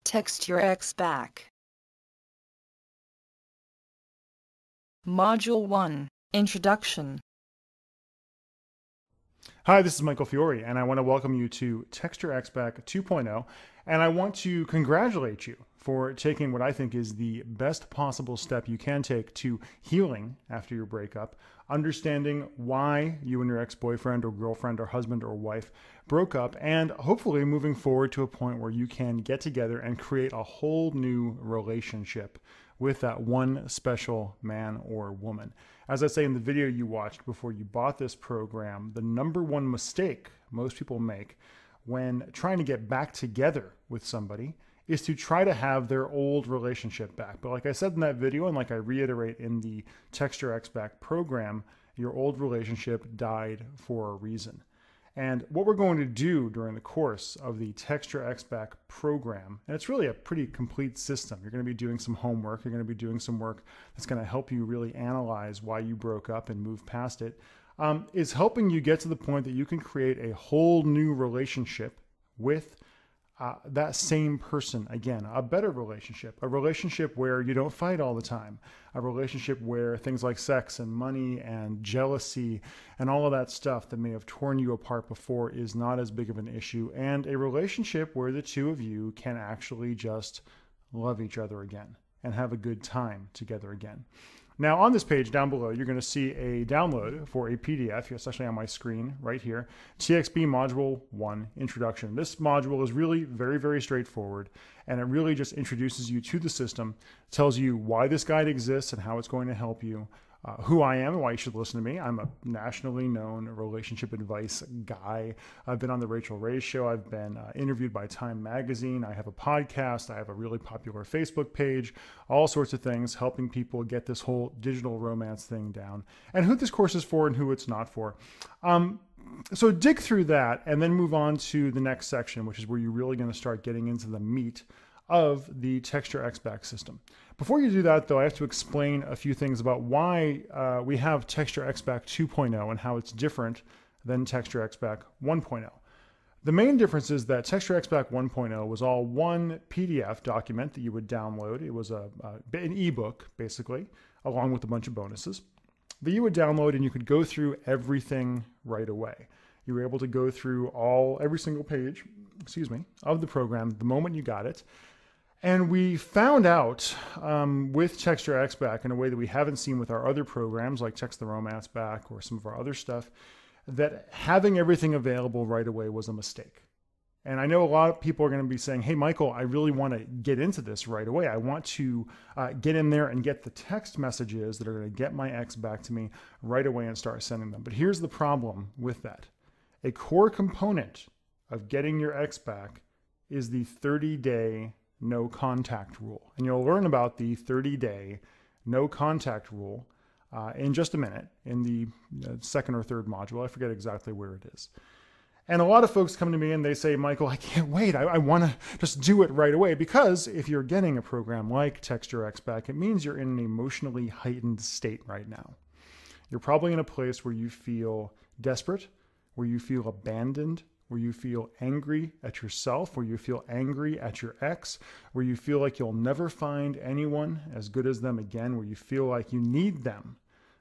Text your ex back. Module 1, Introduction. Hi, this is Michael Fiore, and I want to welcome you to Text Your Ex Back 2.0, and I want to congratulate you for taking what I think is the best possible step you can take to healing after your breakup, understanding why you and your ex-boyfriend or girlfriend or husband or wife broke up, and hopefully moving forward to a point where you can get together and create a whole new relationship with that one special man or woman. As I say in the video you watched before you bought this program, the number one mistake most people make when trying to get back together with somebody is to try to have their old relationship back. But like I said in that video, and like I reiterate in the Text Your Ex Back program, your old relationship died for a reason. And what we're going to do during the course of the Text Your Ex Back program, and it's really a pretty complete system. You're going to be doing some homework. You're going to be doing some work that's going to help you really analyze why you broke up and move past it, is helping you get to the point that you can create a whole new relationship with that same person again, a better relationship, a relationship where you don't fight all the time, a relationship where things like sex and money and jealousy and all of that stuff that may have torn you apart before is not as big of an issue, and a relationship where the two of you can actually just love each other again and have a good time together again. Now on this page down below, you're going to see a download for a PDF, especially on my screen right here, TXB Module 1 Introduction. This module is really very, very straightforward, and it really just introduces you to the system, tells you why this guide exists and how it's going to help you, who I am and why you should listen to me. I'm a nationally known relationship advice guy. I've been on the Rachel Ray Show. I've been interviewed by Time Magazine. I have a podcast. I have a really popular Facebook page, all sorts of things helping people get this whole digital romance thing down and who this course is for and who it's not for. So dig through that and then move on to the next section, which is where you're really going to start getting into the meat of the Text Your Ex Back system. Before you do that, though, I have to explain a few things about why we have Text Your Ex Back 2.0 and how it's different than Text Your Ex Back 1.0. The main difference is that Text Your Ex Back 1.0 was all one PDF document that you would download. It was an ebook, basically, along with a bunch of bonuses that you would download, and you could go through everything right away. You were able to go through every single page, of the program the moment you got it. And we found out with Text Your Ex Back in a way that we haven't seen with our other programs like Text the Romance Back or some of our other stuff, that having everything available right away was a mistake. And I know a lot of people are going to be saying, hey, Michael, I really want to get into this right away. I want to get in there and get the text messages that are going to get my ex back to me right away and start sending them. But here's the problem with that. A core component of getting your ex back is the 30-day no contact rule. And you'll learn about the 30-day no contact rule in just a minute in the second or third module. I forget exactly where it is. And a lot of folks come to me and they say, Michael, I can't wait. I want to just do it right away. Because if you're getting a program like Text Your Ex Back, it means you're in an emotionally heightened state right now. You're probably in a place where you feel desperate, where you feel abandoned, where you feel angry at yourself, where you feel angry at your ex, where you feel like you'll never find anyone as good as them again, where you feel like you need them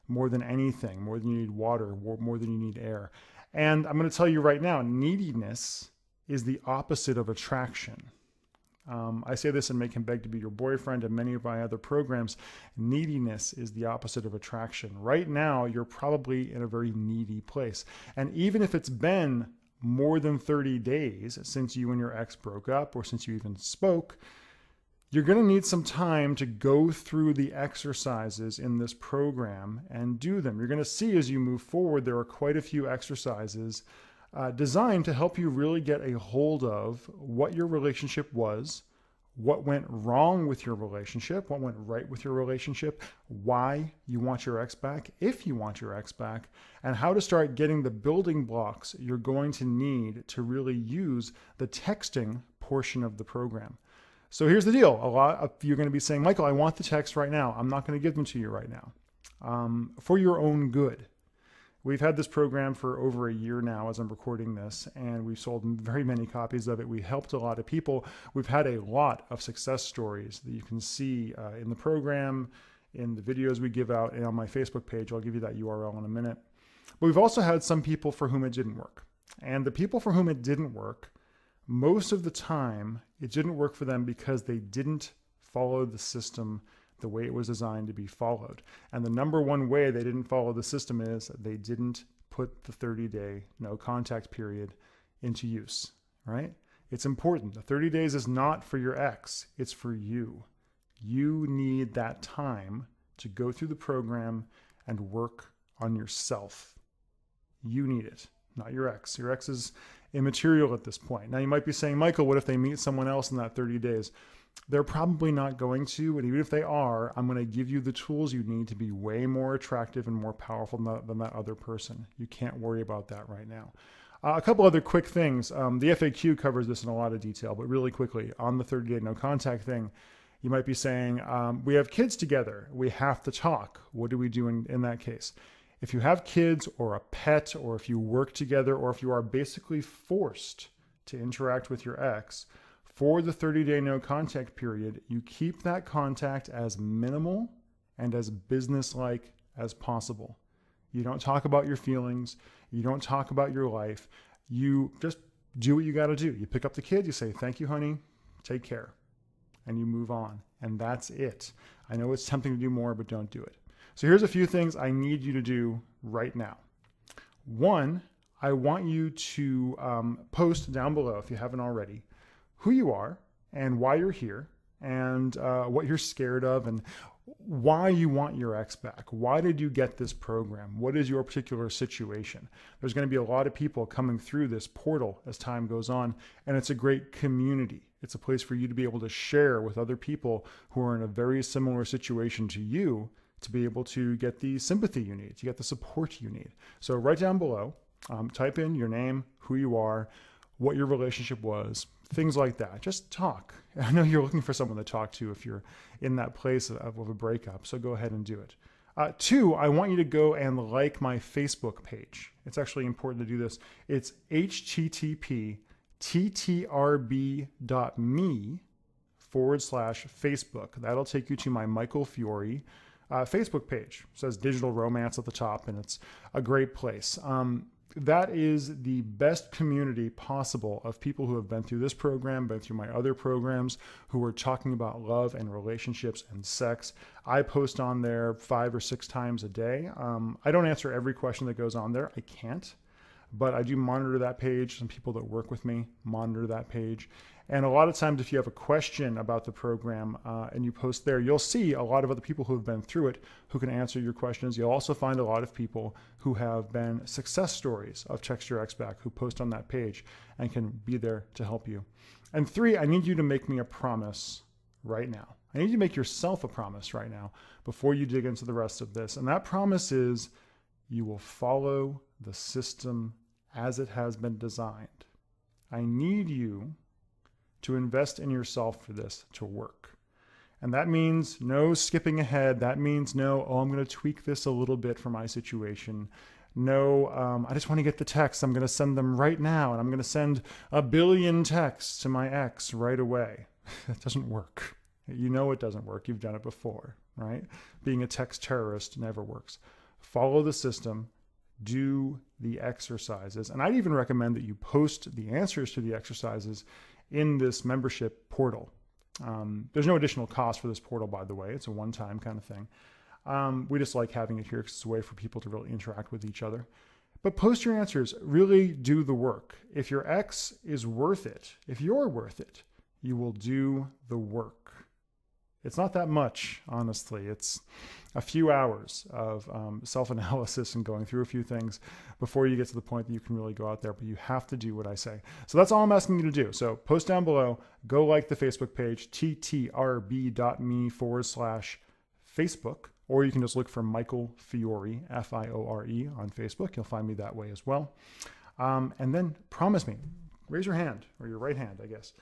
more than anything, more than you need water, more than you need air. And I'm going to tell you right now, neediness is the opposite of attraction. I say this in Make Him Beg to Be Your Boyfriend and many of my other programs. Neediness is the opposite of attraction. Right now, you're probably in a very needy place. And even if it's been more than 30 days since you and your ex broke up or since you even spoke, you're going to need some time to go through the exercises in this program and do them. You're going to see as you move forward, there are quite a few exercises designed to help you really get a hold of what your relationship was, what went wrong with your relationship, what went right with your relationship, why you want your ex back, if you want your ex back, and how to start getting the building blocks you're going to need to really use the texting portion of the program. So here's the deal. A lot of you are going to be saying, Michael, I want the text right now. I'm not going to give them to you right now. For your own good. We've had this program for over a year now as I'm recording this, and we've sold very many copies of it. We helped a lot of people. We've had a lot of success stories that you can see in the program, in the videos we give out, and on my Facebook page. I'll give you that URL in a minute. But we've also had some people for whom it didn't work. And the people for whom it didn't work, most of the time, it didn't work for them because they didn't follow the system the way it was designed to be followed. And the number one way they didn't follow the system is they didn't put the 30-day no contact period into use, right? It's important. The 30 days is not for your ex, it's for you. You need that time to go through the program and work on yourself. You need it, not your ex. Your ex is immaterial at this point. Now you might be saying, Michael, what if they meet someone else in that 30 days? They're probably not going to, and even if they are, I'm going to give you the tools you need to be way more attractive and more powerful than that other person. You can't worry about that right now. A couple other quick things. The FAQ covers this in a lot of detail, but really quickly, on the 30-day no contact thing, you might be saying, we have kids together. We have to talk. What do we do in that case? If you have kids or a pet, or if you work together, or if you are basically forced to interact with your ex, for the 30-day no contact period, you keep that contact as minimal and as business-like as possible. You don't talk about your feelings. You don't talk about your life. You just do what you got to do. You pick up the kid, you say, thank you, honey, take care, and you move on. And that's it. I know it's tempting to do more, but don't do it. So here's a few things I need you to do right now. One, I want you to post down below, if you haven't already, who you are and why you're here, and what you're scared of, and why you want your ex back. Why did you get this program? What is your particular situation? There's going to be a lot of people coming through this portal as time goes on, and it's a great community. It's a place for you to be able to share with other people who are in a very similar situation to you, to be able to get the sympathy you need, to get the support you need. So right down below, type in your name, who you are, what your relationship was, things like that. Just talk. I know you're looking for someone to talk to if you're in that place of a breakup, so go ahead and do it. Two, I want you to go and like my Facebook page. It's actually important to do this. It's http://facebook. That'll take you to my Michael Fiore Facebook page. It says Digital Romance at the top, and it's a great place. That is the best community possible of people who have been through this program, been through my other programs, who are talking about love and relationships and sex. I post on there 5 or 6 times a day. I don't answer every question that goes on there. I can't. But I do monitor that page. Some people that work with me monitor that page. And a lot of times, if you have a question about the program and you post there, you'll see a lot of other people who have been through it who can answer your questions. You'll also find a lot of people who have been success stories of Text Your Ex Back who post on that page and can be there to help you. And 3, I need you to make me a promise right now. I need you to make yourself a promise right now before you dig into the rest of this. And that promise is you will follow the system as it has been designed. I need you to invest in yourself for this to work. And that means no skipping ahead. That means no, oh, I'm going to tweak this a little bit for my situation. No, I just want to get the texts. I'm going to send them right now, and I'm going to send 1 billion texts to my ex right away. That doesn't work. You know it doesn't work. You've done it before, right? Being a text terrorist never works. Follow the system. Do the exercises. And I'd even recommend that you post the answers to the exercises in this membership portal. There's no additional cost for this portal, by the way. It's a one-time kind of thing. We just like having it here because it's a way for people to really interact with each other. But post your answers. Really do the work. If your ex is worth it, if you're worth it, you will do the work. It's not that much, honestly. It's a few hours of self-analysis and going through a few things before you get to the point that you can really go out there, but you have to do what I say. So that's all I'm asking you to do. So post down below, go like the Facebook page, ttrb.me/Facebook, or you can just look for Michael Fiore, Fiore on Facebook. You'll find me that way as well. And then promise me, raise your hand, or your right hand, I guess,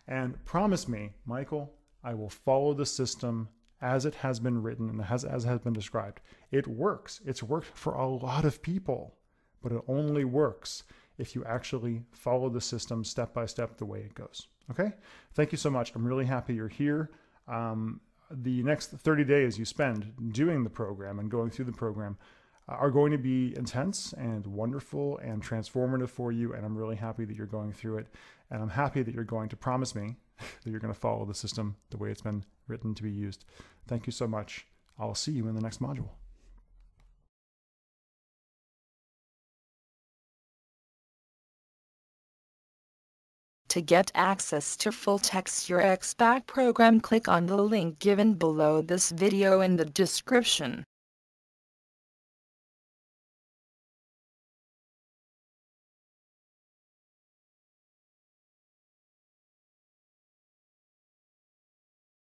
and promise me, Michael, I will follow the system as it has been written and as it has been described. It works. It's worked for a lot of people, but it only works if you actually follow the system step by step the way it goes. Okay? Thank you so much. I'm really happy you're here. The next 30 days you spend doing the program and going through the program are going to be intense and wonderful and transformative for you. And I'm really happy that you're going through it. And I'm happy that you're going to promise me that you're going to follow the system the way it's been written to be used. Thank you so much. I'll see you in the next module. To get access to full Text Your XBack program, click on the link given below this video in the description.